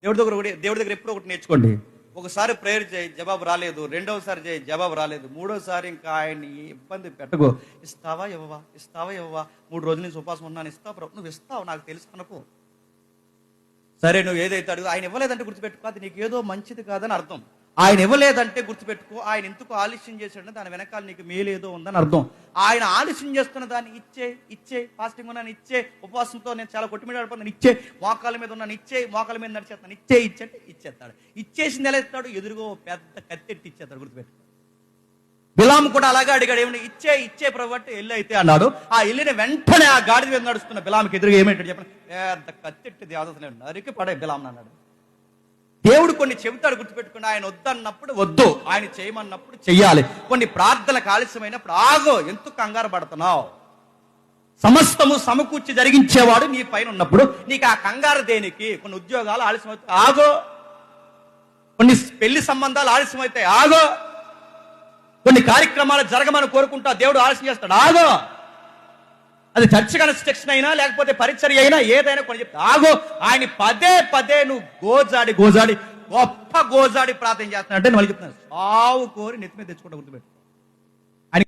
దేవుడి దగ్గర ఎప్పుడో ఒకటి నేర్చుకోండి. ఒకసారి ప్రేయర్ చేయి, జవాబు రాలేదు. రెండవసారి చేయి, జవాబు రాలేదు. మూడోసారి ఇంకా ఆయన్ని ఇబ్బంది పెట్టకు. ఇస్తావా ఇవ్వవా, ఇస్తావా ఇవ్వవా, 3 రోజుల నుంచి ఉపవాసం ఉన్నాను, ఇస్తావు ప్రభు, నువ్వు ఇస్తావు నాకు తెలుసు అనుకో. సరే నువ్వు ఏదైతే అడుగు, ఆయన ఇవ్వలేదంటే గుర్తుపెట్టుకో, అది నీకు ఏదో మంచిది కాదని అర్థం. ఆయన ఇవ్వలేదంటే గుర్తుపెట్టుకో, ఆయన ఎందుకు ఆలస్యం చేశాడంటే దాని వెనకాల నీకు మేలేదో ఉందని అర్థం. ఆయన ఆలస్యం చేస్తున్న దాన్ని ఇచ్చే ఫాస్టింగ్ ఉన్నాను ఇచ్చే, ఉపవాసంతో నేను చాలా కొట్టుమిడాడిపోతున్నాను ఇచ్చే, మోకాల మీద ఉన్నాను ఇచ్చే, మోకాల మీద నడిచేస్తాను ఇచ్చేస్తే ఇచ్చేస్తాడు. ఇచ్చేసింది ఎలా ఇస్తాడు, ఎదురుగో పెద్ద కత్తెట్టి ఇచ్చేస్తాడు. గుర్తుపెట్టుకో. బిలాము కూడా అలాగే అడిగాడు, ఏమన్నా ఇచ్చే ప్రభు అంటే ఎల్లు అయితే అన్నాడు. ఆ ఎల్లిన వెంటనే ఆ గాడిద మీద నడుస్తున్న బిలాముకి ఎదురుగా ఏమిటంటే చెప్పండి, పెద్ద కత్తెట్టి దేవతలు నరికి పడే బిలాము అన్నాడు. దేవుడు కొన్ని చెబుతాడు, గుర్తుపెట్టుకుని. ఆయన వద్దన్నప్పుడు వద్దు, ఆయన చేయమన్నప్పుడు చెయ్యాలి. కొన్ని ప్రార్థనలకు ఆలస్యమైనప్పుడు ఆగో, ఎందుకు కంగారు పడుతున్నావు? సమస్తము సమకూర్చి జరిగించేవాడు నీ పైన ఉన్నప్పుడు నీకు ఆ కంగారు దేనికి? కొన్ని ఉద్యోగాలు ఆలస్యమవుతాయి, ఆగో. కొన్ని పెళ్లి సంబంధాలు ఆలస్యమవుతాయి, ఆగో. కొన్ని కార్యక్రమాలు జరగమని కోరుకుంటా, దేవుడు ఆలస్యం చేస్తాడు, ఆగో. అది చర్చ్ కన్స్ట్రక్షన్ అయినా లేకపోతే పరిచర్య అయినా ఏదైనా కొన్ని చెప్తా, ఆగో. ఆయన పదే నువ్వు గోజాడి గొప్ప గోజాడి ప్రార్థన చేస్తున్నా అంటే మళ్ళీ చెప్తున్నాను, సావు కోరి నెత్తి మీద తెచ్చుకుంటా. గుర్తుపెట్టు.